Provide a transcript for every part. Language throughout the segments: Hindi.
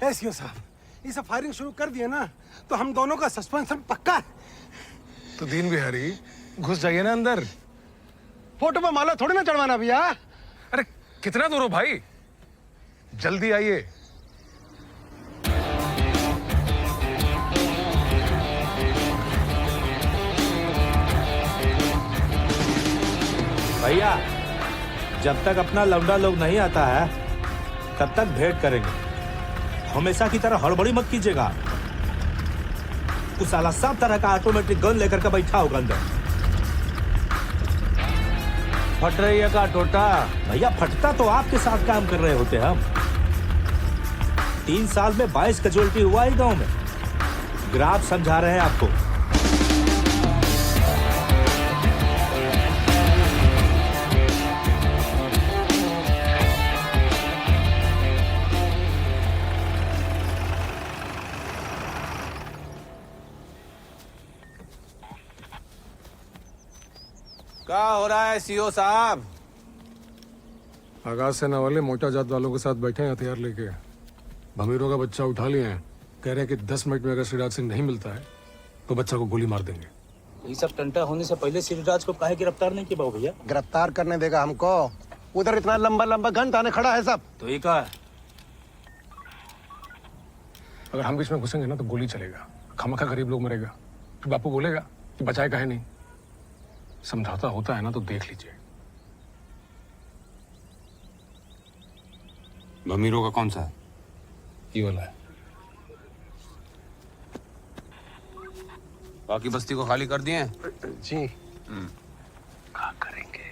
एसपीओ साहब, इसे फायरिंग शुरू कर दिए ना तो हम दोनों का सस्पेंशन पक्का है। तो दीन बिहारी घुस जाइए ना अंदर। फोटो पे माला थोड़ी ना चढ़वाना भैया। अरे कितना दूर हो भाई, जल्दी आइए। भैया जब तक अपना लौंडा लोग नहीं आता है तब तक भेंट करेंगे। हमेशा की तरह हड़बड़ी मत कीजिएगा। उस साला सब तरह का ऑटोमेटिक गन लेकर के बैठा होगा अंदर। फट रही है का टोटा? भैया फटता तो आपके साथ काम कर रहे होते हम। 3 साल में 22 कैजुअल्टी हुआ ही गांव में। ग्राफ समझा रहे हैं आपको। क्या हो रहा है सीओ साहब? आकाश सेना वाले मोटा जात वालों के साथ बैठे हैं हथियार लेके। भमीरों का बच्चा उठा लिए हैं। कह रहे हैं कि 10 मिनट में अगर श्रीराज सिंह नहीं मिलता है तो बच्चा को गोली मार देंगे। ये सब टंटा होने से पहले श्रीराज को काहे गिरफ्तार नहीं किया बाबू भैया? गिरफ्तार करने देगा हमको? उधर इतना लंबा लंबा गन ताने खड़ा है सब। तो ये का है? अगर हम बीच में घुसेंगे ना तो गोली चलेगा, खामखा गरीब लोग मरेगा। फिर बापू बोलेगा कि बचाए काहे नहीं। समझौता होता है ना तो देख लीजिए। भमीरों का कौन सा है? ये वाला है। बाकी बस्ती को खाली कर दिए हैं? जी। क्या करेंगे?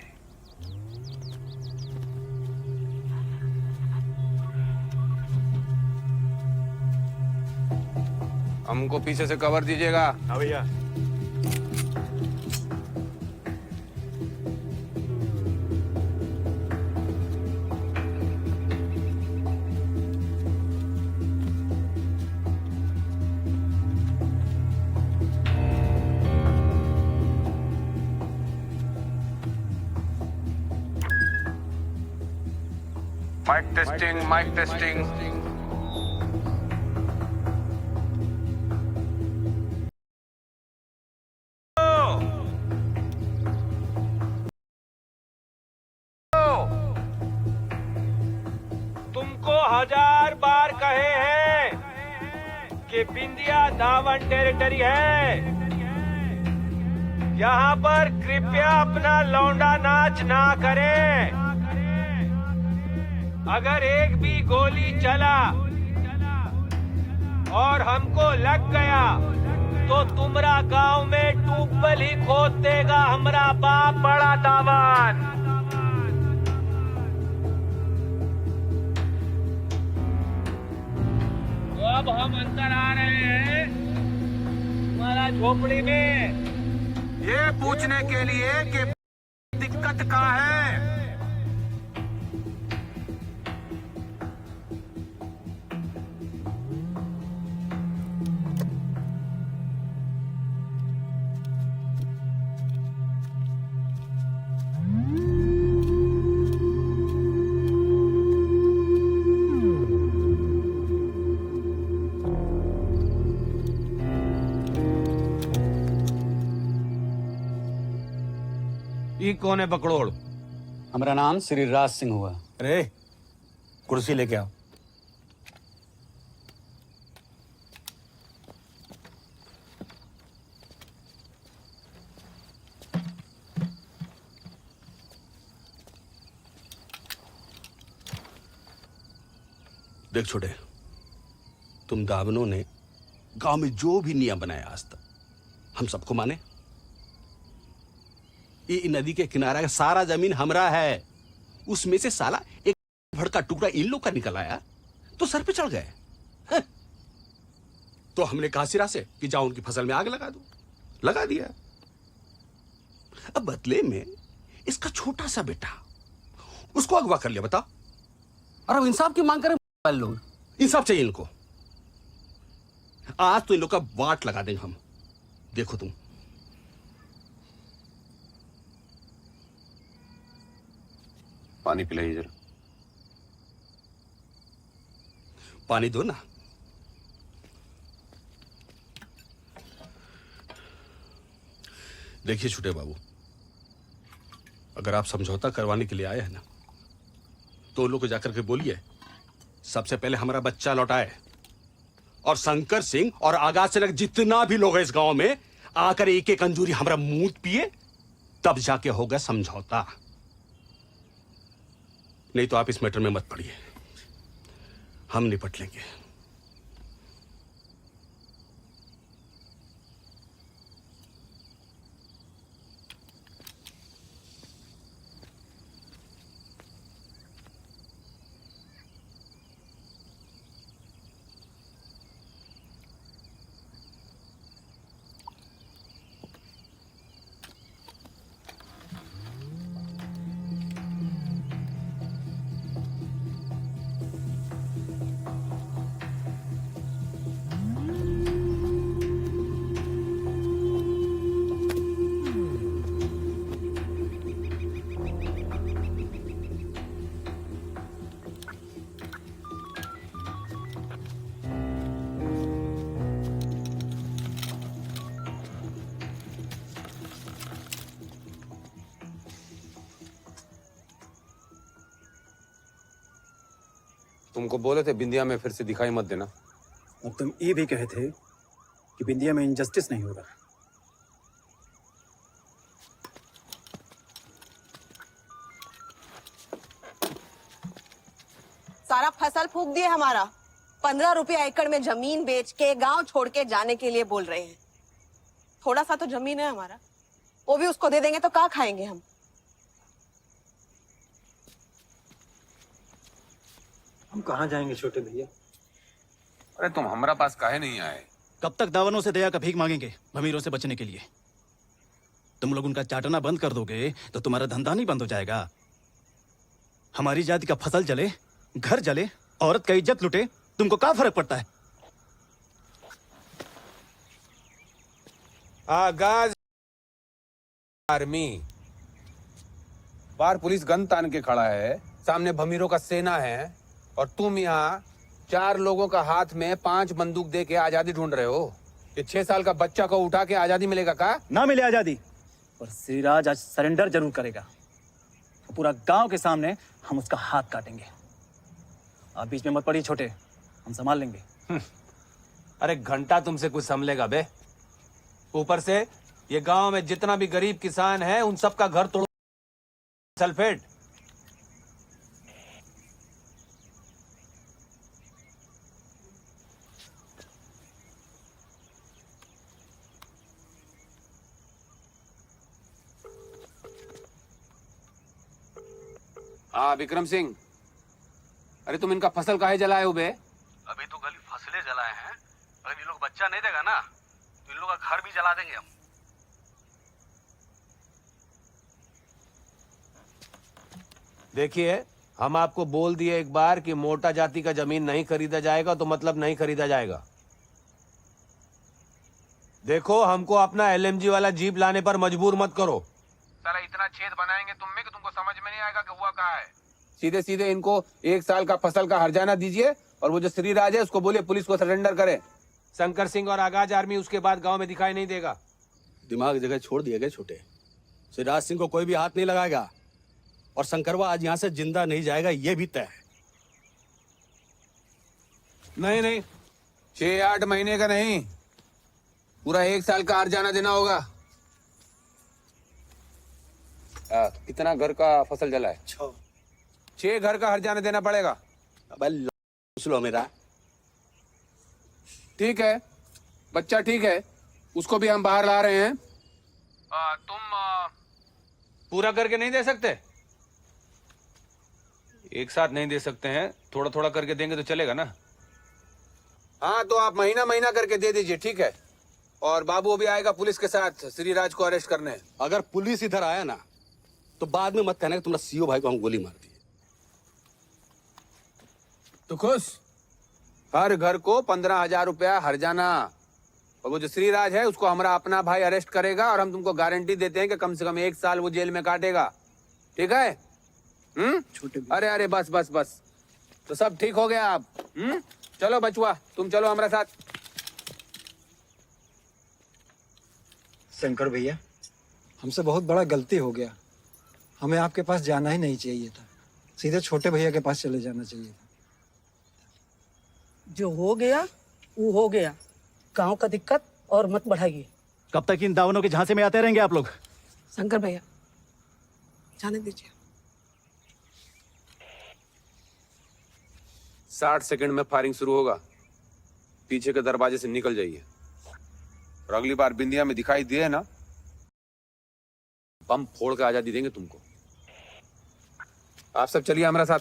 हमको पीछे से कवर दीजिएगा। हाँ भैया। Mic testing, mic testing. तुमको 1000 बार कहे हैं कि बिंदिया दावन टेरिटरी है। यहाँ पर कृपया अपना लौंडा नाच ना करें। अगर एक भी गोली चला और हमको लग गया तो तुमरा गांव में ट्यूबवेल ही खोद देगा हमरा बाप बड़ा दावन। तो अब हम अंदर आ रहे हैं तुम्हारा झोपड़ी में, ये पूछने के लिए कि दिक्कत कहाँ है। ये कौन है बकड़ोड़? हमारा नाम श्रीराज सिंह हुआ। अरे कुर्सी लेके आओ। देख छोटे, तुम दावनों ने गांव में जो भी नियम बनाया आज तक हम सबको माने। ये नदी के किनारा का सारा जमीन हमरा है। उसमें से साला एक भड़का टुकड़ा इन लोग का निकल आया तो सर पे चढ़ गए हैं? तो हमने कहा सिरा से कि जाओ उनकी फसल में आग लगा दो। लगा दिया। अब बदले में इसका छोटा सा बेटा उसको अगवा कर लिया। बता। और अब इंसाफ की मांग करें लोग। इंसाफ चाहिए इनको। आज तो इन लोग का वाट लगा देंगे हम। देखो तुम। पानी पिलाइए जरा। पानी दो ना। देखिए छोटे बाबू, अगर आप समझौता करवाने के लिए आए हैं ना, तो उन लोग को जाकर के बोलिए सबसे पहले हमारा बच्चा लौटाए, और शंकर सिंह और आगाज से जितना भी लोग हैं इस गांव में आकर एक एक अंजूरी हमारा मूत पिए, तब जाके होगा समझौता। नहीं तो आप इस मैटर में मत पड़िए, हम निपट लेंगे। तुमको बोले थे बिंदिया में फिर से दिखाई मत देना। और तुम ये भी कहे थे कि बिंदिया में इनजस्टिस नहीं होगा। सारा फसल फूक दिए हमारा। 15 रुपया एकड़ में जमीन बेच के गांव छोड़ के जाने के लिए बोल रहे हैं। थोड़ा सा तो जमीन है हमारा, वो भी उसको दे देंगे तो क्या खाएंगे हम। हम कहाँ जाएंगे छोटे भैया? अरे तुम हमारा पास काहे नहीं आए? कब तक दावनों से दया का भीख मांगेंगे भमीरों से बचने के लिए? तुम लोग उनका चाटना बंद कर दोगे तो तुम्हारा धंधा नहीं बंद हो जाएगा। हमारी जाति का फसल जले, घर जले, औरत का इज्जत लुटे, तुमको क्या फर्क पड़ता है? आगाज आर्मी बाहर पुलिस गन तान के खड़ा है, सामने भमीरों का सेना है, और तुम यहाँ 4 लोगों का हाथ में 5 बंदूक दे के आजादी ढूंढ रहे हो। ये 6 साल का बच्चा को उठा के आजादी मिलेगा का? ना मिले आजादी, पर श्रीराज आज सरेंडर जरूर करेगा। पूरा गांव के सामने हम उसका हाथ काटेंगे। आप बीच में मत पड़िए छोटे, हम संभाल लेंगे। अरे घंटा तुमसे कुछ संभलेगा बे? ऊपर से ये गांव में जितना भी गरीब किसान है उन सबका घर तोड़ सल्फेट। हाँ विक्रम सिंह, अरे तुम इनका फसल काहे जलाए हो बे? अभी तो गली फसलें जलाए हैं, अगर ये लोग बच्चा नहीं देगा ना तो इन लोग का घर भी जला देंगे हम। देखिए, हम आपको बोल दिए एक बार कि मोटा जाति का जमीन नहीं खरीदा जाएगा, तो मतलब नहीं खरीदा जाएगा। देखो, हमको अपना LMG वाला जीप लाने पर मजबूर मत करो। साला इतना छेद बनाएंगे तुम में कि तुमको समझ में नहीं आएगा कि हुआ कहाँ है। सीधे सीधे इनको 1 साल का फसल का हर्जाना दीजिए, और वो जो श्रीराज है उसको बोलिए पुलिस को सरेंडर करे। शंकर सिंह और आगाज आर्मी उसके बाद गांव में दिखाई नहीं देगा। दिमाग जगह छोड़ दिए गए छोटे। श्रीराज सिंह को कोई भी हाथ नहीं लगाएगा, और शंकरवा आज यहाँ से जिंदा नहीं जाएगा, ये भी तय है। नहीं, 6-8 महीने का नहीं, पूरा 1 साल का हर्जाना देना होगा। कितना घर का फसल जला है? 6 घर का हर्जाना देना पड़ेगा। अब लो मेरा। ठीक है, बच्चा ठीक है, उसको भी हम बाहर ला रहे हैं। तुम पूरा करके नहीं दे सकते? एक साथ नहीं दे सकते हैं, थोड़ा थोड़ा करके देंगे तो चलेगा ना? हाँ, तो आप महीना महीना करके दे दीजिए, ठीक है। और बाबू भी आएगा पुलिस के साथ श्रीराज को अरेस्ट करने। अगर पुलिस इधर आया ना तो बाद में मत कहना कि तुम्हारा सीओ भाई को हम गोली मार दी। तो खुश? हर घर को 15,000 रुपया हर्जाना, और वो जो श्रीराज है उसको हमारा अपना भाई अरेस्ट करेगा, और हम तुमको गारंटी देते हैं कि कम से कम 1 साल वो जेल में काटेगा, ठीक है? अरे बस बस बस, तो सब ठीक हो गया। आप चलो बचुआ, तुम चलो हमारे साथ। शंकर भैया, हमसे बहुत बड़ा गलती हो गया। हमें आपके पास जाना ही नहीं चाहिए था, सीधे छोटे भैया के पास चले जाना चाहिए था। जो हो गया वो हो गया। गांव का दिक्कत और मत बढ़ाइए। कब तक इन दावनों के झांसे में आते रहेंगे आप लोग? शंकर भैया जाने दीजिए। 60 सेकंड में फायरिंग शुरू होगा। पीछे के दरवाजे से निकल जाइए और अगली बार बिंदिया में दिखाई दिए ना, बम फोड़ के आजादी देंगे तुमको। आप सब चलिए हमारे साथ।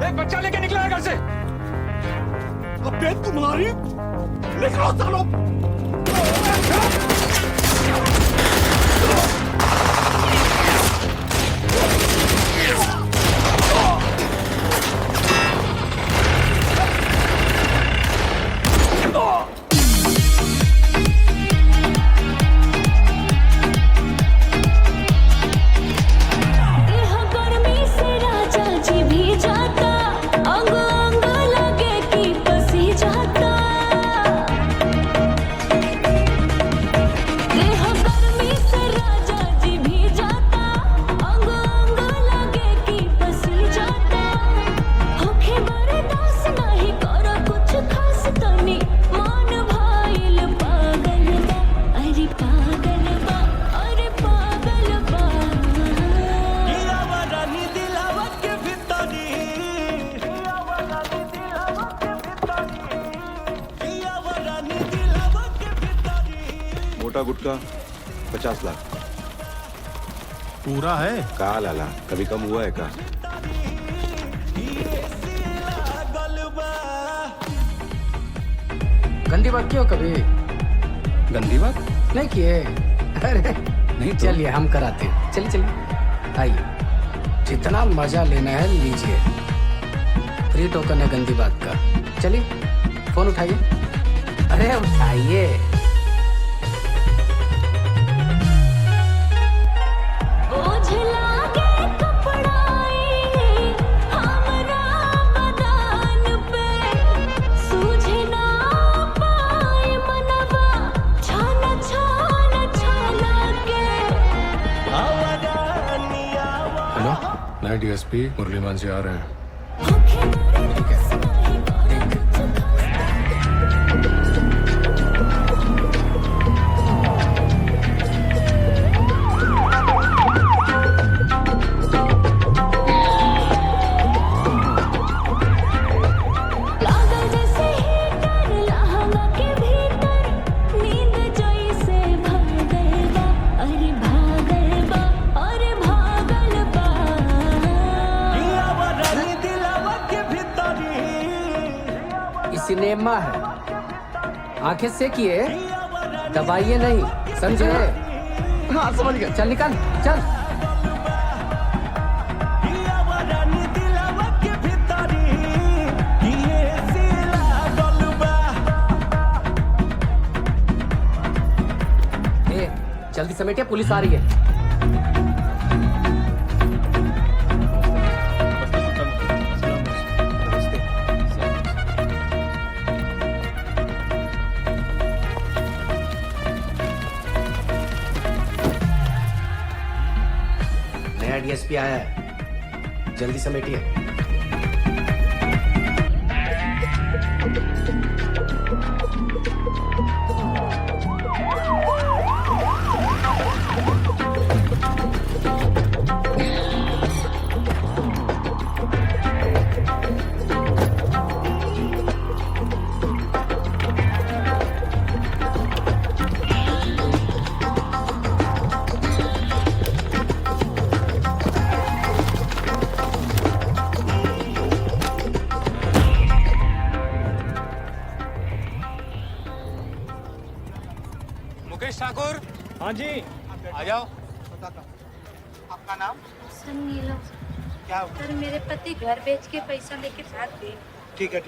एक बच्चा लेके निकला है घर से। अबे तुम्हारी, निकलो सालो। मोटा गुटका 50 लाख पूरा है। का लाला, कभी कम हुआ है का? गंदी बात क्यों कभी? गंदी बात नहीं किए। अरे नहीं, चलिए हम कराते हैं। चलिए चलिए आइए, जितना मजा लेना है लीजिए। फ्री टोकन है गंदी बात का। चलिए फोन उठाइए। अरे उठाइए। नए डीएसपी मुरलीमान जी आ रहे हैं। सिनेमा है, आंखें सेकिए, दबाइए नहीं, समझे? हाँ समझ गया। चल निकल, चल। ए, जल्दी समेटिए, पुलिस आ रही है। डीएसपी आया है, जल्दी समेटिए। ठाकुर। हाँ जी आ जाओ। आपका नाम? सर नीलम। क्या? सर मेरे पति घर बेच के पैसा लेके भाग गए। ठीक है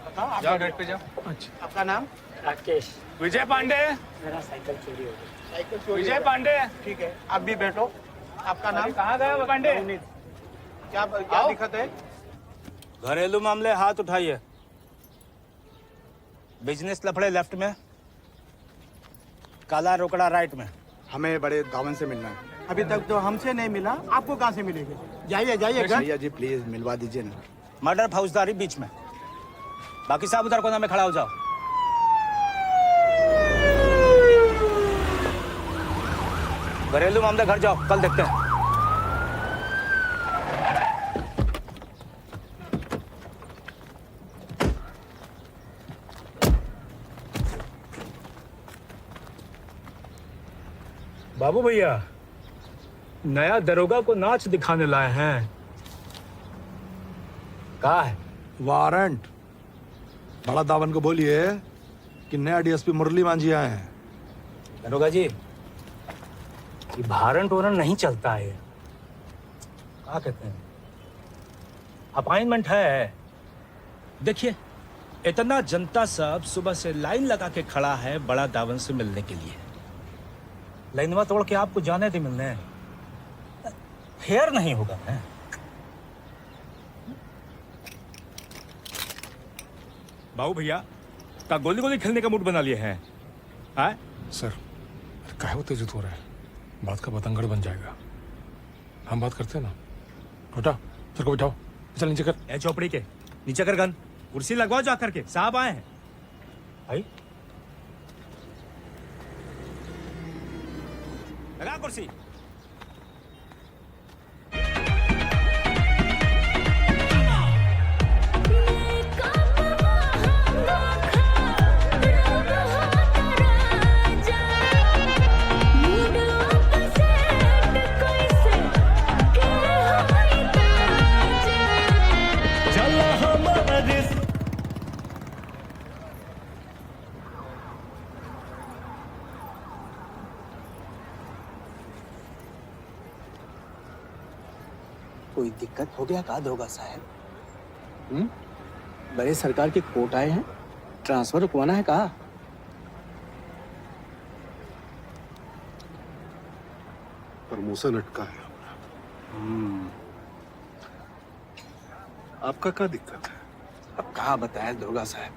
बताओ। जाओ गेट पे जाओ। अच्छा आपका नाम? राकेश। विजय पांडे। मेरा साइकिल चोरी हो गई। साइकिल चोरी? विजय पांडे। ठीक है आप भी बैठो। आपका नाम? कहाँ गए पांडे? क्या दिक्कत है? घरेलू मामले हाथ उठाइए। बिजनेस लफड़े लेफ्ट में, काला रोकड़ा राइट में। हमें बड़े दावन से मिलना है। अभी तक तो हमसे नहीं मिला, आपको कहाँ से मिलेगा? जाइए जाइए भैया जी, प्लीज मिलवा दीजिए ना। मर्डर फौजदारी बीच में, बाकी सब उधर कोना में खड़ा हो जाओ। घरेलू मामले घर जाओ, कल देखते हैं। बाबू भैया, नया दरोगा को नाच दिखाने लाए हैं। कहा है? वारंट। बड़ा दावन को बोलिए कि नया डीएसपी मुरली मांझी आए हैं। दरोगा जी, ये वारंट वारंट नहीं चलता है। क्या कहते हैं, अपॉइंटमेंट है। देखिए, इतना जनता सब सुबह से लाइन लगा के खड़ा है बड़ा दावन से मिलने के लिए। लाइनवा तोड़ के आपको जाने दे मिलने, फेयर नहीं होगा है? बाबू भैया का गोली गोली खेलने का मूड बना लिए हैं? सर, काहे उत्तेजित हो रहा है? बात का बतंगड़ बन जाएगा। हम बात करते हैं ना। छोटा, सर को बिठाओ। चल नीचे कर। ए चौपड़ी के नीचे कर गन, कुर्सी लगवाओ जा करके, साहब आए हैं। भाई लगा कुर्सी। कोई दिक्कत हो गया का दरोगा साहब? बड़े सरकार के कोर्ट आए हैं, ट्रांसफर रुकवाना है कहा? प्रमोशन अटका है। आपका क्या दिक्कत है? अब कहा बताया दरोगा साहब,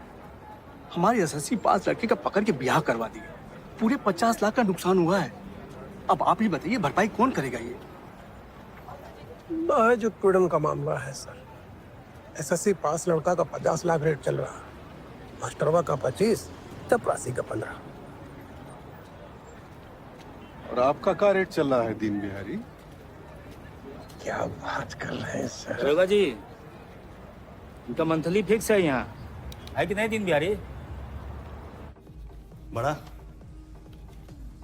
हमारी एसएससी पास लड़के का पकड़ के ब्याह करवा दिए, पूरे 50 लाख का नुकसान हुआ है। अब आप ही बताइए भरपाई कौन करेगा? ये महज उत्पीड़न का मामला है सर। एसएससी पास लड़का का 50 लाख रेट चल रहा, मास्टरवा का 25, चपरासी का 15। और आपका क्या रेट चल रहा है दीन बिहारी? क्या बात कर रहे हैं सर? दरोगा जी, इनका मंथली फिक्स है यहाँ, है कि नहीं दिन बिहारी? बड़ा,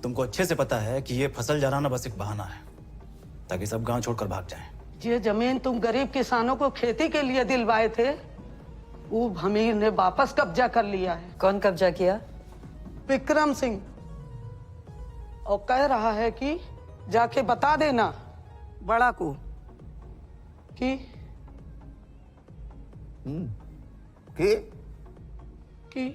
तुमको अच्छे से पता है कि ये फसल जलाना बस एक बहाना है ताकि सब गांव छोड़कर भाग जाएं। ये जमीन तुम गरीब किसानों को खेती के लिए दिलवाए थे, वो भमीर ने वापस कब्जा कर लिया है। कौन कब्जा किया? विक्रम सिंह। और कह रहा है कि जाके बता देना बड़ा को कि कि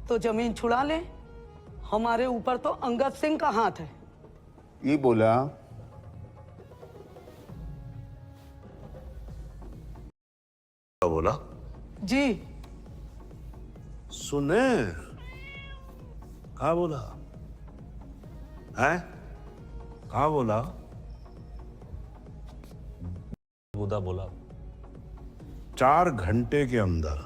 तो जमीन छुड़ा ले। हमारे ऊपर तो अंगद सिंह का हाथ है। ये बोला जी सुने, कहा बोला है? कहा बोला? बुदा बोला 4 घंटे के अंदर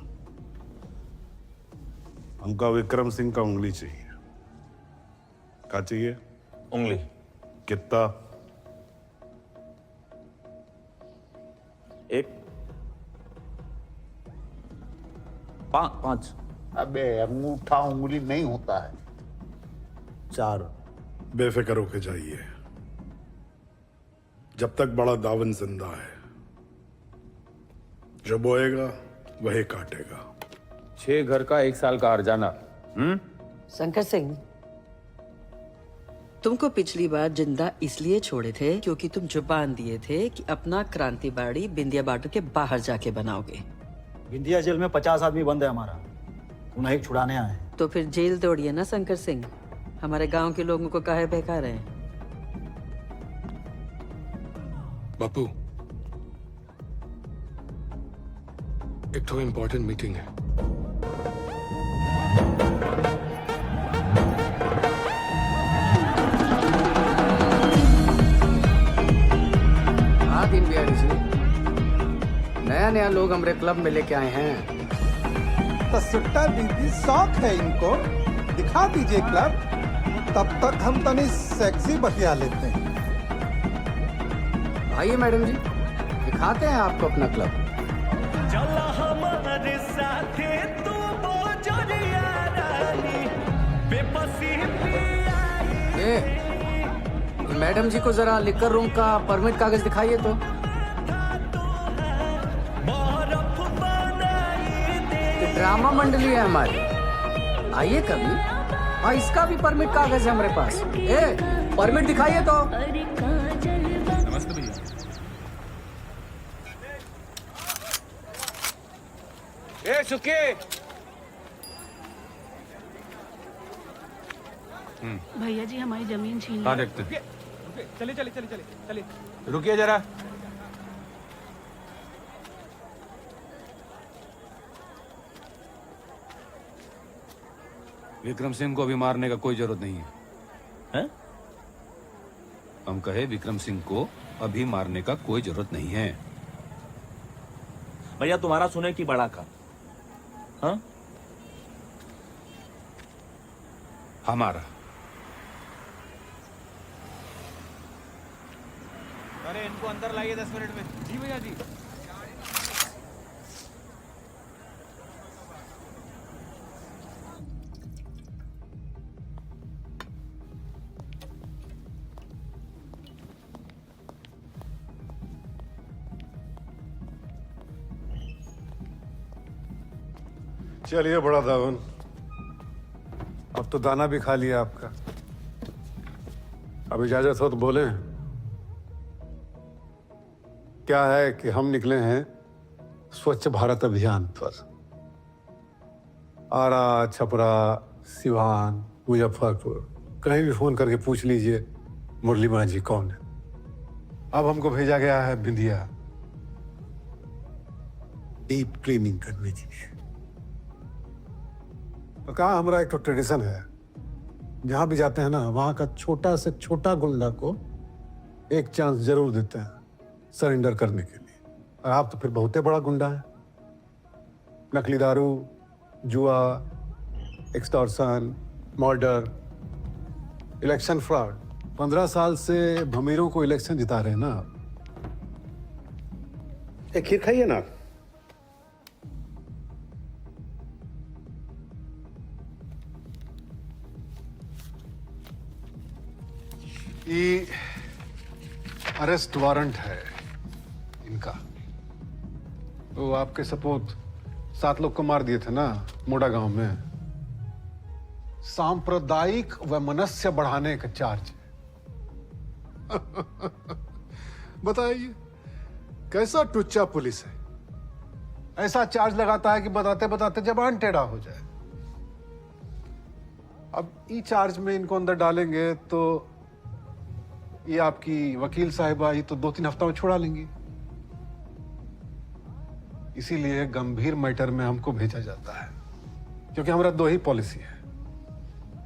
हमका विक्रम सिंह का उंगली चाहिए। क्या चाहिए? उंगली। कितना? 1 5। अबे अंगूठा उंगली नहीं होता है। 4। बेफिक्र होके जाइए, जब तक बड़ा दावन जिंदा है, जो बोएगा वही काटेगा। 6 घर का 1 साल का हर्जाना। शंकर सिंह, तुमको पिछली बार जिंदा इसलिए छोड़े थे क्योंकि तुम जुबान दिए थे कि अपना क्रांतिबाड़ी बिंदिया बार्डर के बाहर जाके बनाओगे। बिंदिया जेल में 50 आदमी बंद है हमारा, उन्हें एक छुड़ाने आए हैं। तो फिर जेल तोड़िए ना शंकर सिंह, हमारे गांव के लोगों को काहे बहका रहे हैं? बापू, एक तो इम्पोर्टेंट मीटिंग है। हाँ दीन बिहारी जी, नया नया लोग हमारे क्लब में लेके आए हैं। तो सुट्टा दीदी शौक है इनको, दिखा दीजिए क्लब, तब तक हम तनी सेक्सी बतिया लेते हैं। आइए मैडम जी, दिखाते हैं आपको अपना क्लब। चला हमारे साथे तू बोझरिया रानी, बेबसी ए, मैडम जी को जरा लिकर रूम का परमिट कागज दिखाइए तो। ये ड्रामा मंडली है हमारी, आइए कभी। हाँ, इसका भी परमिट कागज है हमारे पास। ए, परमिट दिखाइए तो। नमस्ते भैया। ए सुके, भैया जी हमारी जमीन छीन हाँ ली। देखते हैं। चलिए चलिए चलिए चलिए चलिए। रुकिए जरा। विक्रम सिंह को अभी मारने का कोई जरूरत नहीं है। हैं? हम कहे विक्रम सिंह को अभी मारने का कोई जरूरत नहीं है। भैया तुम्हारा सुने की बड़ा का, हाँ? हमारा। अरे इनको अंदर लाइए 10 मिनट में। जी भैया जी। चलिए बड़ा दावन, अब तो दाना भी खा लिया आपका। अब इजाजत हो तो बोले। क्या है कि हम निकले हैं स्वच्छ भारत अभियान पर। आरा, छपरा, सिवान, मुजफ्फरपुर, कहीं भी फोन करके पूछ लीजिए मुरली मान जी कौन है। अब हमको भेजा गया है बिंदिया डीप क्लीनिंग करने के लिए। तो कहा हमारा एक तो ट्रेडिशन है, जहां भी जाते हैं ना, वहां का छोटा से छोटा गुंडा को एक चांस जरूर देते हैं सरेंडर करने के लिए। और आप तो फिर बहुत बड़ा गुंडा है। नकली दारू, जुआ, एक्सटॉर्शन, मर्डर, इलेक्शन फ्रॉड। 15 साल से भमीरों को इलेक्शन जिता रहे हैं ना आप। एक खीर खाइए ना। ये अरेस्ट वारंट है इनका। तो आपके सपूत 7 लोग को मार दिए थे ना मोड़ा गांव में। सांप्रदायिक वैमनस्य बढ़ाने का चार्ज है। बताइए कैसा टुच्चा पुलिस है, ऐसा चार्ज लगाता है कि बताते बताते जबान टेढ़ा हो जाए। अब ई चार्ज में इनको अंदर डालेंगे तो ये आपकी वकील साहिबा ही तो 2-3 हफ्ता में छुड़ा लेंगी। इसीलिए गंभीर मैटर में हमको भेजा जाता है, क्योंकि हमारा 2 ही पॉलिसी है।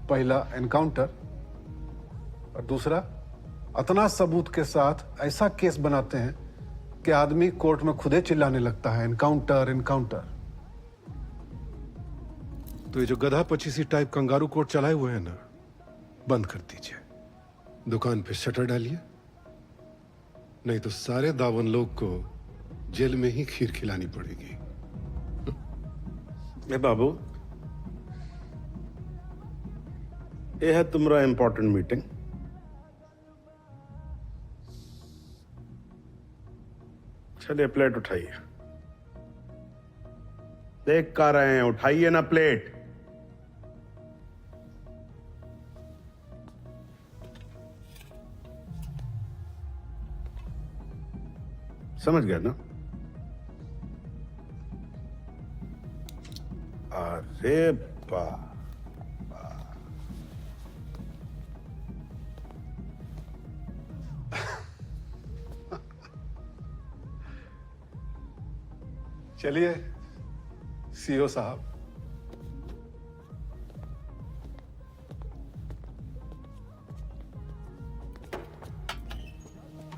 पहला एनकाउंटर और दूसरा अतना सबूत के साथ ऐसा केस बनाते हैं कि आदमी कोर्ट में खुदे चिल्लाने लगता है एनकाउंटर एनकाउंटर। तो ये जो गधा पचीसी टाइप कंगारू कोर्ट चलाए हुए हैं ना, बंद कर दीजिए। दुकान पे शटर डालिए, नहीं तो सारे दावन लोग को जेल में ही खीर खिलानी पड़ेगी। ए बाबू, ये है तुम्हारा इंपॉर्टेंट मीटिंग। चलिए प्लेट उठाइए। देख का रहे हैं, उठाइए ना प्लेट। समझ गया ना? अरे बा चलिए सीओ साहब।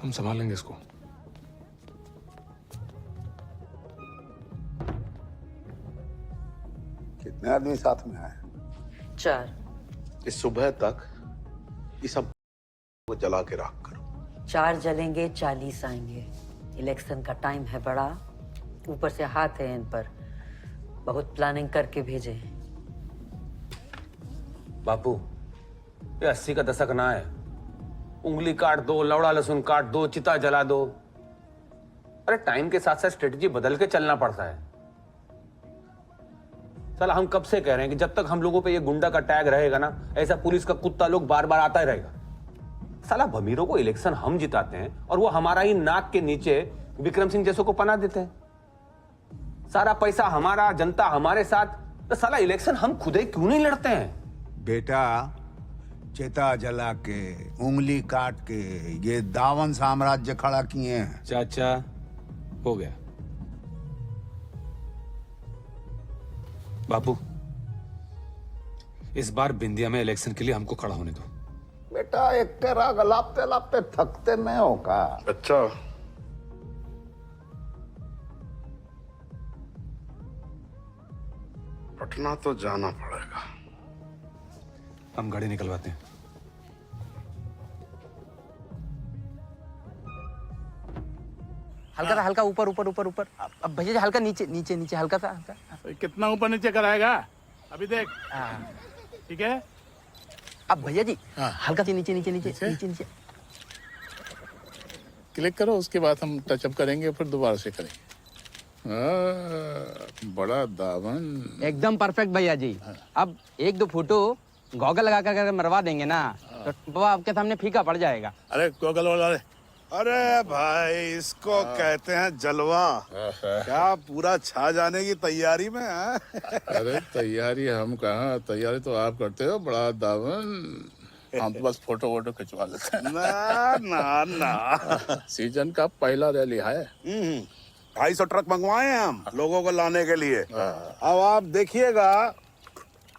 हम संभाल लेंगे इसको। कितने आदमी साथ में आए? 4। इस सुबह तक इस सब को जला के राख करो। 4 जलेंगे 40 आएंगे। इलेक्शन का टाइम है बड़ा, ऊपर से हाथ है इन पर, बहुत प्लानिंग करके भेजे हैं। बापू, ये 80 का दशक ना है। उंगली काट दो, लौड़ा लहसुन काट दो, चिता जला दो। अरे टाइम के साथ साथ स्ट्रेटजी बदल के चलना पड़ता है। साला हम कब से कह रहे हैं कि जब तक हम लोगों पे ये गुंडा का टैग रहेगा ना, ऐसा पुलिस का कुत्ता लोग बार बार आता ही रहेगा। साला भमीरों को इलेक्शन हम जिताते हैं और वो हमारा ही नाक के नीचे विक्रम सिंह जैसों को पनाह देते हैं। सारा पैसा हमारा, जनता हमारे साथ, तो साला इलेक्शन हम खुद ही क्यों नहीं लड़ते हैं? बेटा, चिता जला के, उंगली काट के ये दावन साम्राज्य खड़ा किए हैं। चाचा, हो गया। बापू, इस बार बिंदिया में इलेक्शन के लिए हमको खड़ा होने दो। बेटा, एक राग लापते लापते थकते नहीं हो का? अच्छा, पटना तो जाना पड़ेगा। हम गाड़ी निकलवाते हैं। हल्का सा, हल्का ऊपर ऊपर ऊपर ऊपर। अब भैया जी हल्का नीचे नीचे नीचे, हल्का सा हल्का। कितना ऊपर नीचे कराएगा अभी देख। ठीक है। अब भैया जी हल्का सा नीचे नीचे नीचे नीचे नीचे क्लिक करो, उसके बाद हम टचअप करेंगे, फिर दोबारा से करेंगे। बड़ा दामन, एकदम परफेक्ट भैया जी। अब 1-2 फोटो गॉगल लगा कर मरवा देंगे ना, तो बाबा आपके सामने फीका पड़ जाएगा। अरे गॉगल वाला, अरे भाई, इसको कहते हैं जलवा। क्या पूरा छा जाने की तैयारी में है? अरे तैयारी हम कहाँ, तैयारी तो आप करते हो बड़ा दामन। हम तो बस फोटो वोटो खिंचवा लेते हैं। ना ना ना, सीजन का पहला रैली है। 250 ट्रक मंगवाए हैं हम लोगों को लाने के लिए। अब आप देखिएगा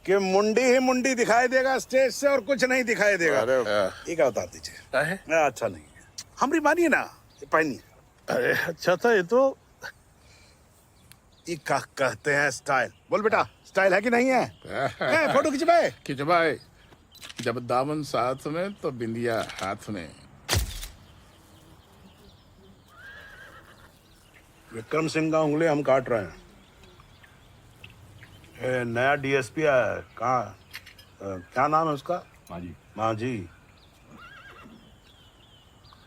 कि मुंडी ही मुंडी दिखाई देगा स्टेज से, और कुछ नहीं दिखाई देगा। ये क्या बता दीजिए। अच्छा नहीं, हमारी मानिए ना, ये पहनिए। अरे अच्छा था ये तो। ये क्या कहते हैं स्टाइल? बोल बेटा, स्टाइल है कि नहीं है? फोटो खिंचवाए खिंचवाए, जब दामन साथ में तो बिंदिया हाथ में। विक्रम सिंह का उंगली हम काट रहे हैं। ये नया डीएसपी है, कहाँ, क्या नाम है उसका? माजी। माजी।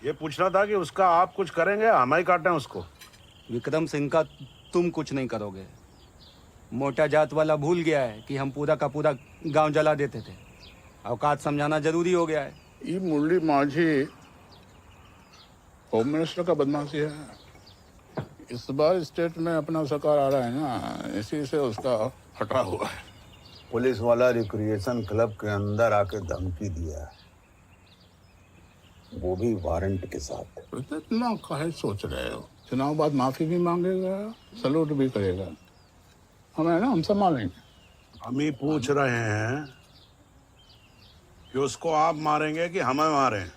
ये पूछना था कि उसका आप कुछ करेंगे, हम ही काटें उसको? विक्रम सिंह का तुम कुछ नहीं करोगे। मोटा जात वाला भूल गया है कि हम पूरा का पूरा गांव जला देते थे। औकात समझाना जरूरी हो गया है। ये मुरली माझी होम मिनिस्टर का बदमाशी है। इस बार स्टेट में अपना सरकार आ रहा है ना, इसी से उसका हटा हुआ है। पुलिस वाला रिक्रिएशन क्लब के अंदर आके धमकी दिया है, वो भी वारंट के साथ। इतना काहे सोच रहे हो? चुनाव बाद माफी भी मांगेगा, सलूट भी करेगा। हमें ना, हम संभालेंगे। हम ही पूछ रहे हैं कि उसको आप मारेंगे कि हमें मारें?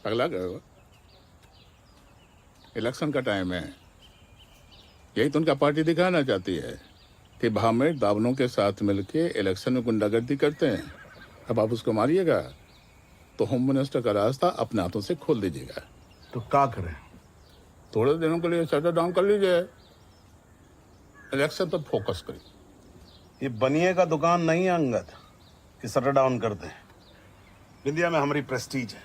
अगला करो, इलेक्शन का टाइम है। यही तो उनका पार्टी दिखाना चाहती है कि भामेर दावनों के साथ मिलके इलेक्शन में गुंडागर्दी करते हैं। अब आप उसको मारिएगा तो होम मिनिस्टर का रास्ता अपने हाथों से खोल दीजिएगा। तो क्या करें? थोड़े दिनों के लिए शटर डाउन कर लीजिए, इलेक्शन पर फोकस करिए। ये बनिए का दुकान नहीं है अंगद कि शटर डाउन करते हैं। इंडिया में हमारी प्रेस्टीज है,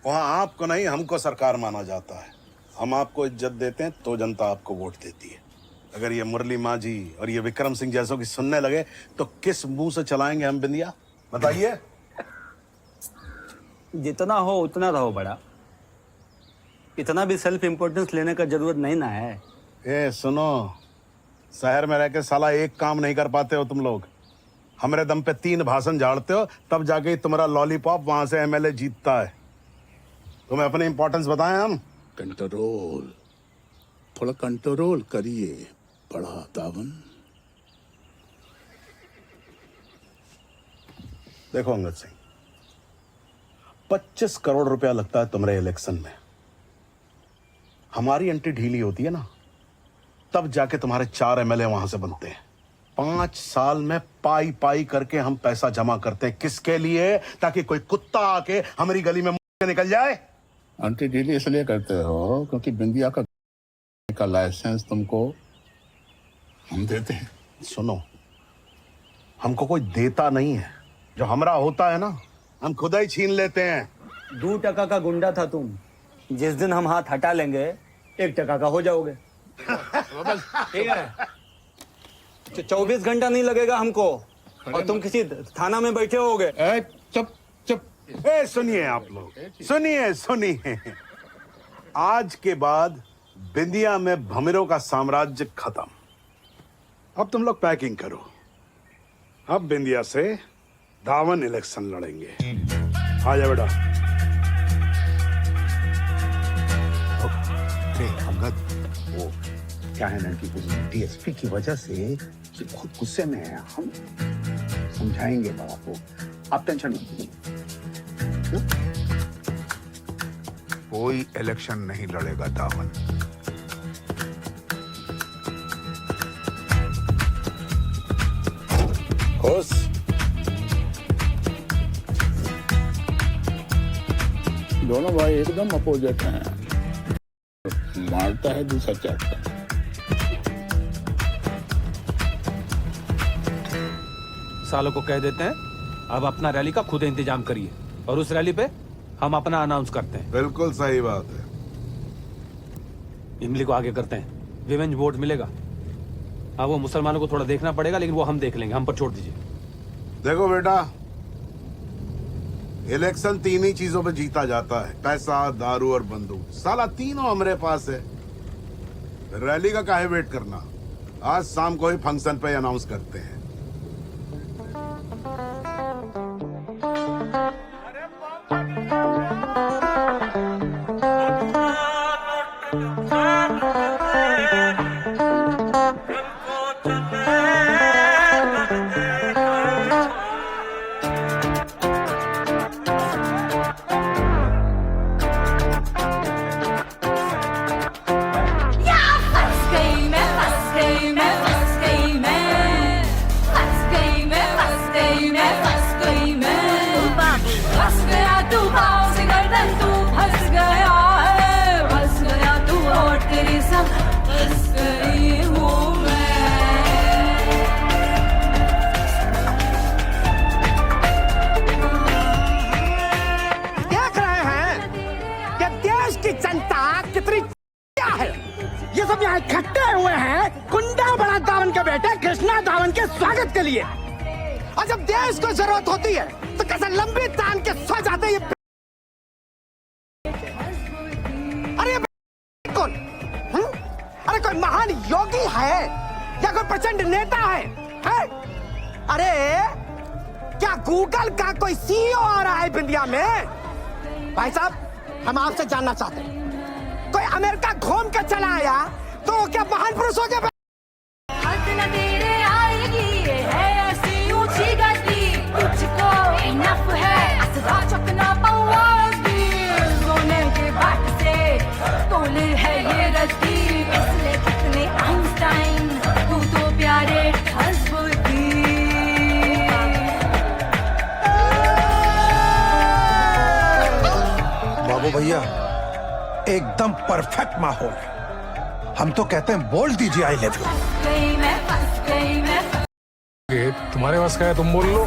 वहाँ आपको नहीं हमको सरकार माना जाता है। हम आपको इज्जत देते हैं तो जनता आपको वोट देती है। अगर ये मुरली माझी और ये विक्रम सिंह जैसों की सुनने लगे तो किस मुंह से चलाएंगे हम बिंदिया, बताइए? जितना हो उतना रहो बड़ा, इतना भी सेल्फ इम्पोर्टेंस लेने का जरूरत नहीं ना है। ए सुनो, शहर में रह के साला एक काम नहीं कर पाते हो तुम लोग। हमारे दम पे 3 भाषण झाड़ते हो, तब जाके तुम्हारा लॉलीपॉप वहां से एमएलए जीतता है। तुम्हें अपनी इंपॉर्टेंस बताएं हम? कंट्रोल, थोड़ा कंट्रोल करिए। बड़ा दावन। देखो अंगद सिंह, 25 करोड़ रुपया लगता है तुम्हारे इलेक्शन में। हमारी एंट्री ढीली होती है ना, तब जाके तुम्हारे 4 एमएलए वहां से बनते हैं। 5 साल में पाई पाई करके हम पैसा जमा करते हैं। किसके लिए? ताकि कोई कुत्ता आके हमारी गली में मुंह से निकल जाए। आंटी डीली इसलिए करते हो क्योंकि बिंदिया का लाइसेंस तुमको हम देते हैं। सुनो, हमको कोई देता नहीं है, जो हमरा होता है ना हम खुद ही छीन लेते हैं। 2% का गुंडा था तुम, जिस दिन हम हाथ हटा लेंगे 1% का हो जाओगे। ठीक है, 24 घंटा नहीं लगेगा हमको, और तुम किसी थाना में बैठे होगे। चुप चुप। सुनिए आप लोग, सुनिए। आज के बाद बिंदिया में भमिरों का साम्राज्य खत्म। अब तुम लोग पैकिंग करो। अब बिंदिया से दावन इलेक्शन लड़ेंगे। आ जा बेटा। अंगद, वो क्या है ना कि डीएसपी की वजह से ये बहुत गुस्से में है। हम समझाएंगे बाबा को, आप टेंशन मत लीजिए। कोई इलेक्शन नहीं लड़ेगा दावन। खुश। दोनों भाई एकदम अपोजिट हैं। मारता है, दूसरा चाटता है। सालों को कह देते हैं अब अपना रैली का खुद इंतजाम करिए, और उस रैली पे हम अपना अनाउंस करते हैं। बिल्कुल सही बात है। इमली को आगे करते हैं, रिवेंज वोट मिलेगा। हाँ, वो मुसलमानों को थोड़ा देखना पड़ेगा, लेकिन वो हम देख लेंगे, हम पर छोड़ दीजिए। देखो बेटा, इलेक्शन 3 ही चीजों पे जीता जाता है, पैसा, दारू और बंदूक। साला तीनों हमारे पास है। रैली का काहे वेट करना? आज शाम को ही फंक्शन पे अनाउंस करते हैं। इकट्ठे हुए हैं गुंडा बड़ा दावन के बेटे कृष्णा दावन के स्वागत के लिए। और जब देश को जरूरत होती है तो कैसे लंबी तान के सो जाते हैं। अरे ये कौन? अरे कोई महान योगी है या कोई प्रचंड नेता है? अरे क्या गूगल का कोई सीईओ आ रहा है बिंदिया में? भाई साहब, हम आपसे जानना चाहते हैं, कोई अमेरिका घूम के चला आया तो क्या महान पुरुष हो गया? बाबू भैया, एकदम परफेक्ट माहौल। हम तो कहते हैं बोल दीजिए आई लव यू। तुम्हारे पास क्या है, तुम बोल लो।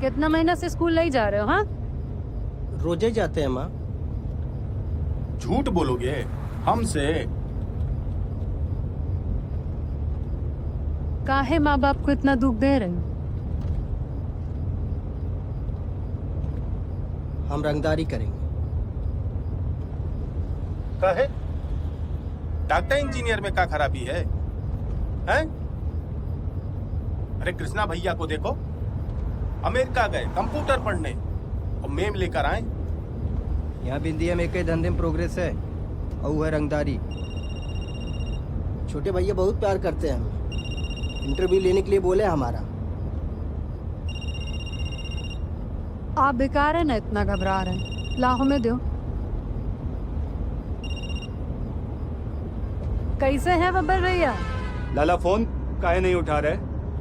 कितना महीना से स्कूल नहीं जा रहे हो? हाँ, रोजे जाते हैं माँ। झूठ बोलोगे हमसे? काहे माँ बाप को इतना दुख दे रहे हो? हम रंगदारी करेंगे। काहे? डॉक्टर इंजीनियर में क्या खराबी है? हैं? अरे कृष्णा भैया को देखो, अमेरिका गए कंप्यूटर पढ़ने और मेम लेकर आए। यहाँ बिंदिया में कई धंधे में प्रोग्रेस है और वो है रंगदारी। छोटे भैया बहुत प्यार करते हैं हमें। इंटरव्यू लेने के लिए बोले हमारा। आप बेकार है ना इतना घबरा रहे हैं। लाहो में दो। कैसे हैं बब्बर भैया? लाला फोन काहे नहीं उठा रहे?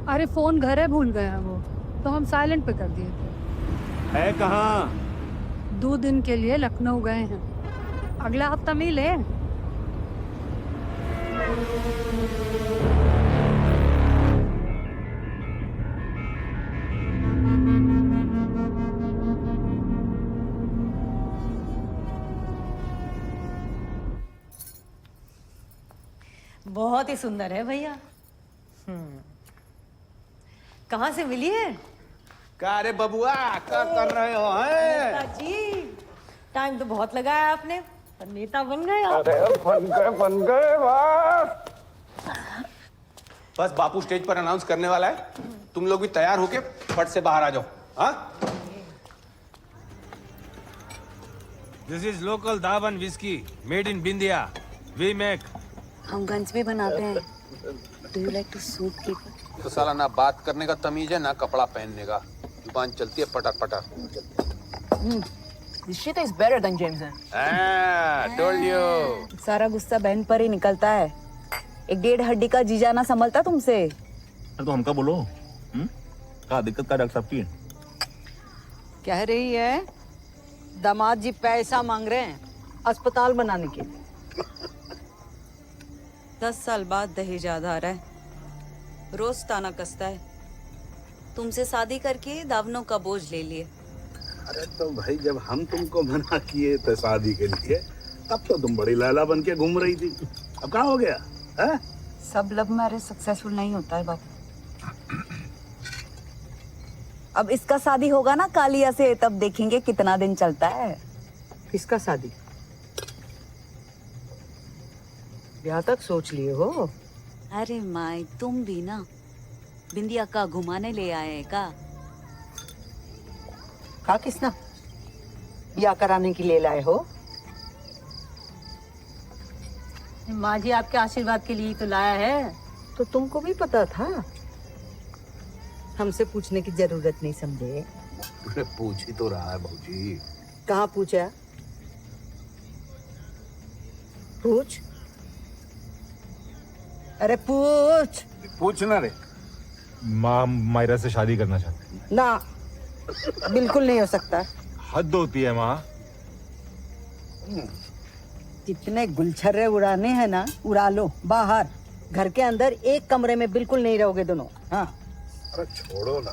अरे फोन घर है, भूल गए हैं वो, तो हम साइलेंट पे कर दिए थे। है कहाँ? 2 दिन के लिए लखनऊ गए हैं, अगला हफ्ता मिले। बहुत ही सुंदर है भैया। कहाँ से मिली है? का रे बबुआ, क्या कर रहे हो? हैं? नेताजी, टाइम तो बहुत लगाया आपने, पर नेता बन गए आप। अरे बन गए बस बापू स्टेज पर अनाउंस करने वाला है, तुम लोग भी तैयार होके फट से बाहर आ जाओ। हाँ? दिस इज लोकल दावन विस्की मेड इन बिंदिया। We make. हम गंज भी बनाते हैं। Do you like to soup keeper? तो साला ना बात करने का तमीज है ना कपड़ा पहनने का, जुबान चलती है पटर पटर। This shit is better than Jameson. Told you. सारा गुस्सा बहन पर ही निकलता है। 1.5 हड्डी का जीजा ना संभलता तुमसे। तो हमका बोलो, क्या दिक्कत का डॉक्टर साहब की? कह रही है दामाद जी पैसा मांग रहे हैं अस्पताल बनाने के लिए। 10 साल बाद दहेज आधार है, रोज ताना कसता है। तुमसे शादी करके दावनों का बोझ ले लिए। अरे तो भाई जब हम तुमको मना किए थे शादी के लिए, तब तो तुम बड़ी लैला बन के घूम रही थी। अब क्या हो गया है? सब लव मैरिज सक्सेसफुल नहीं होता है बाबू। अब इसका शादी होगा ना कालिया से, तब देखेंगे कितना दिन चलता है। किसका शादी? ब्याह तक सोच लिए हो? अरे माई, तुम भी ना बिंदिया का घुमाने ले आए हैं का? किसना ब्याह कराने के लिए लाए हो? माँ जी आपके आशीर्वाद के लिए तो लाया है। तो तुमको भी पता था? हमसे पूछने की जरूरत नहीं समझे। तुमने पूछ ही तो रहा है भाऊजी। कहाँ पूछा? पूछ। अरे पूछ। पूछना रे। माँ मायरा से शादी करना चाहते हैं। ना, बिल्कुल नहीं हो सकता। हद होती है माँ। जितने गुलछर्रे उड़ाने हैं ना, उड़ा लो बाहर। घर के अंदर एक कमरे में बिल्कुल नहीं रहोगे दोनों। हाँ। अरे छोड़ो ना,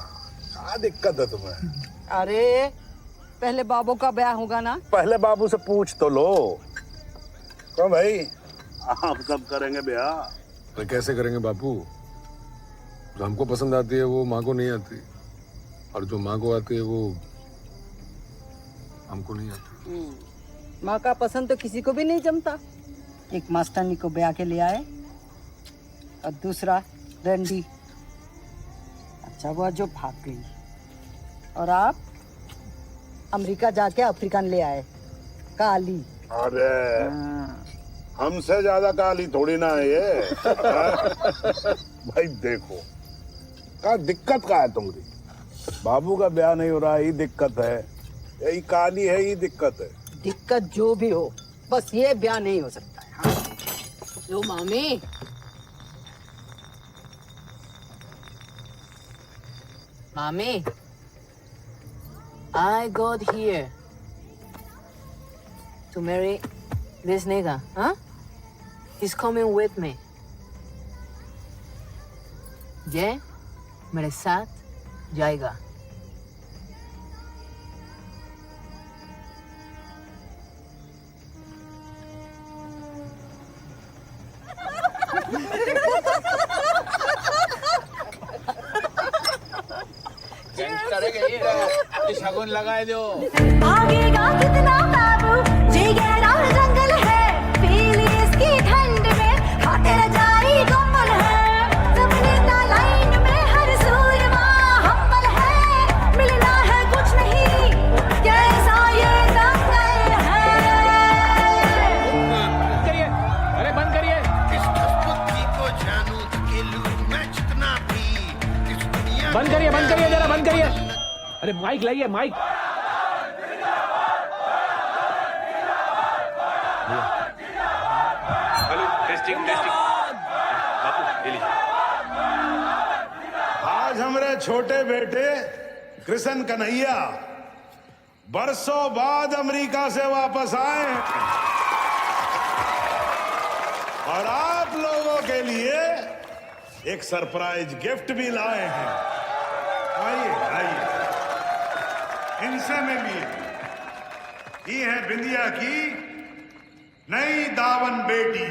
क्या दिक्कत है तुम्हें? अरे पहले बाबू का ब्याह होगा ना। पहले बाबू से पूछ तो लो। क्यों भाई, आप सब करेंगे ब्याह? तो कैसे करेंगे बापू? जो हमको पसंद आती है वो माँ को नहीं आती, और जो माँ को आती है वो हमको नहीं आती। माँ का पसंद तो किसी को भी नहीं जमता। एक मास्टरनी को ब्याह के ले आए और दूसरा रंडी। अच्छा हुआ जो भाग गई। और आप अमेरिका जाके अफ्रीकन ले आए, काली। अरे हमसे ज्यादा काली थोड़ी ना है ये। भाई देखो, क्या दिक्कत का है तुम्हारी? बाबू का ब्याह नहीं हो रहा, यही दिक्कत है। यही काली है, यही दिक्कत है। दिक्कत जो भी हो, बस ये ब्याह नहीं हो सकता है। हाँ। लो मामी। मामी, I got here to marry this nigga, huh? He's coming with me. ये मेरे साथ जाएगा। शगुन लगाए दो। भागेगा कितना बाबू, जी गहरा जंगल है, पीली इसकी ठंड में खाते रजाई गुम्बल है। सब नेता लाइन में, हर सूरमा हम्बल है, मिलना है कुछ नहीं, कैसा ये दंगल है। करिए, अरे बंद करिए। बंद करिए जरा, बंद करिए। अरे माइक लाइए, माइक। आज हमारे छोटे बेटे कृष्ण कन्हैया बरसों बाद अमेरिका से वापस आए हैं और आप लोगों के लिए एक सरप्राइज गिफ्ट भी लाए हैं। आइए आइए, इनसे मिलिए। ये है बिंदिया की नई दावन बेटी।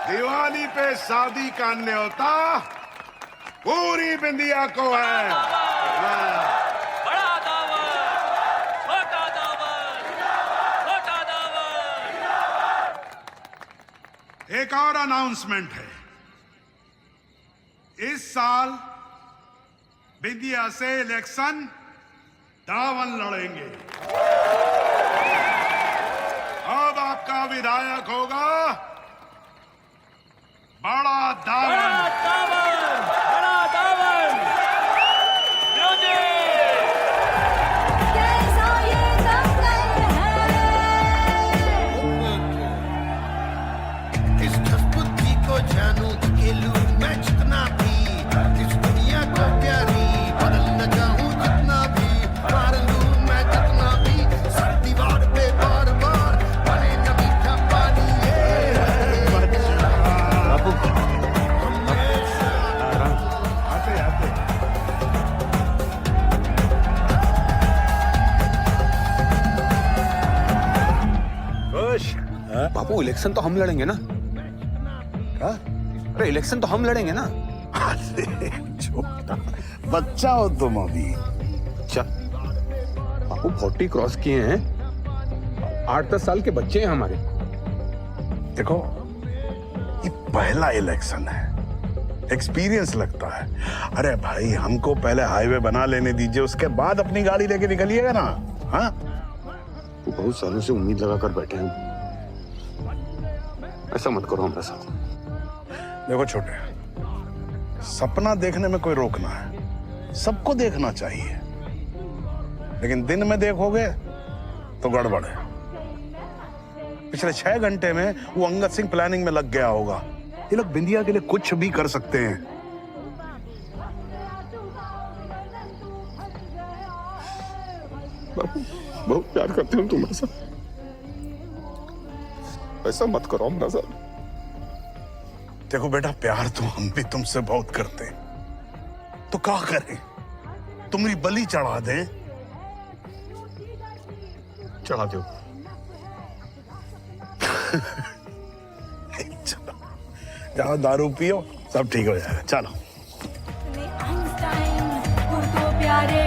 दिवाली पे शादी का न्योता पूरी बिंदिया को है। बड़ा दावन, छोटा दावन, छोटा दावन। एक और अनाउंसमेंट है। इस साल बिंदिया से इलेक्शन दावन लड़ेंगे। अब आपका विधायक होगा बड़ा दावन। बड़ा दावन। कैसा ये दंगल है। इस बुद्धि को जानू के लूं मैं जितना भी, इस दुनिया को प्यारी बदल न जाऊं जितना भी, मार लूं मैं जितना भी, सर दीवार पे बार बार बने न मीठा पानी। आते आते खुश। बापू इलेक्शन तो हम लड़ेंगे ना? अरे इलेक्शन तो हम लड़ेंगे ना? अरे छोटा बच्चा हो तुम अभी। अच्छा बापू 40 क्रॉस किए हैं, 8-10 साल के बच्चे हैं हमारे। देखो ये पहला इलेक्शन है, एक्सपीरियंस लगता है। अरे भाई हमको पहले हाईवे बना लेने दीजिए, उसके बाद अपनी गाड़ी लेके निकलिएगा ना। हाँ वो बहुत सालों से उम्मीद लगा कर बैठे हैं, ऐसा मत करो हमारे साथ। देखो छोटे, सपना देखने में कोई रोक ना है, सबको देखना चाहिए, लेकिन दिन में देखोगे तो गड़बड़ है। पिछले 6 घंटे में वो अंगद सिंह प्लानिंग में लग गया होगा। ये लोग बिंदिया के लिए कुछ भी कर सकते हैं। बापू बहुत प्यार करते हूँ तुम्हारे साथ, ऐसा मत करो हमारे साथ। देखो बेटा, प्यार तो हम भी तुमसे बहुत करते हैं, तो क्या करें, तुम्हारी बलि चढ़ा दें? चढ़ा दो। चलो जाओ दारू पियो, सब ठीक हो जाएगा। चलो प्यारे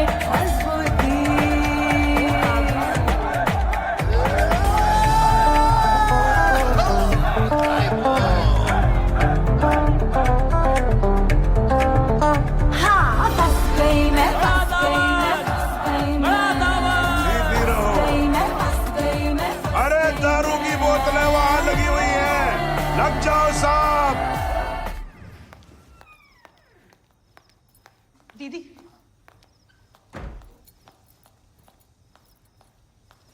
अरे दारू की बोतलें वहां लगी हुई हैं, लग जाओ साहब। दीदी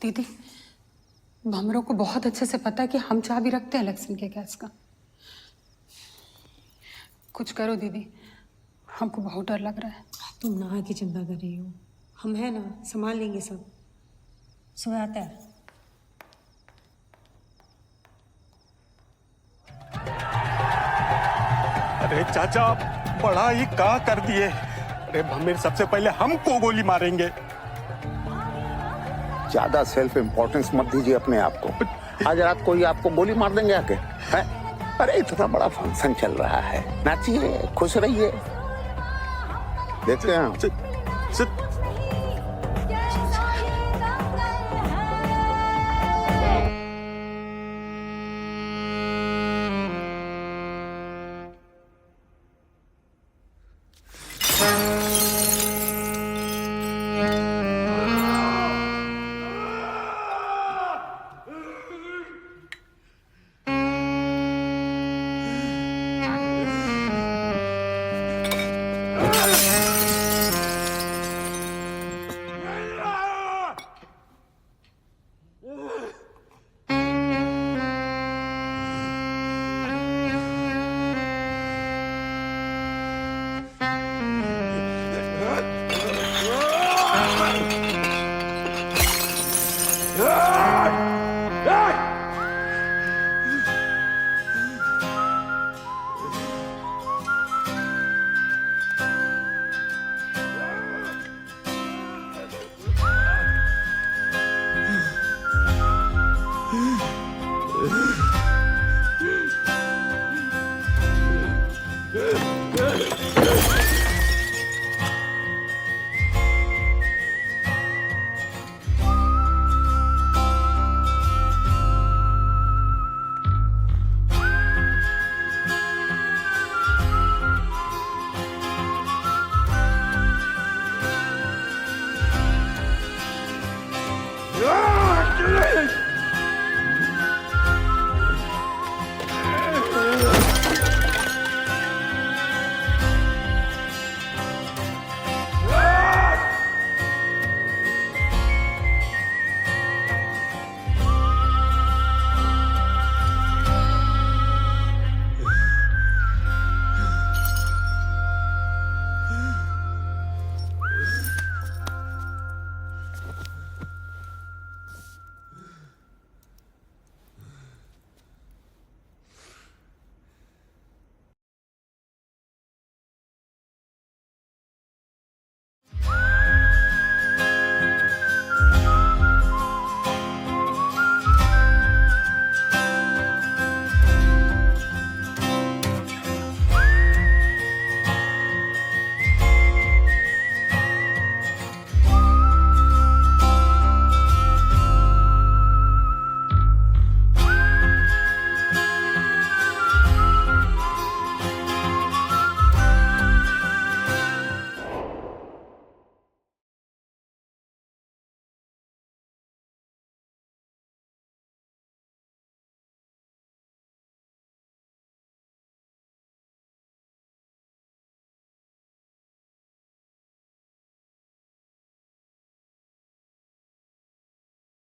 दीदी, भमरों को बहुत अच्छे से पता है कि हम चाबी रखते हैं इलेक्शन के केस का। कुछ करो दीदी, हमको बहुत डर लग रहा है। तुम ना की चिंता कर रही हो, हम है ना, संभाल लेंगे सब। सुबह आता है। अरे चाचा, बड़ा ही का कर दिए। अरे भमीर सबसे पहले हमको गोली मारेंगे। ज्यादा सेल्फ इम्पोर्टेंस मत दीजिए अपने आप को। आज रात कोई आपको गोली मार देंगे आके है? अरे इतना बड़ा फंक्शन चल रहा है, नाचिए, खुश रहिए। देखते हैं हम।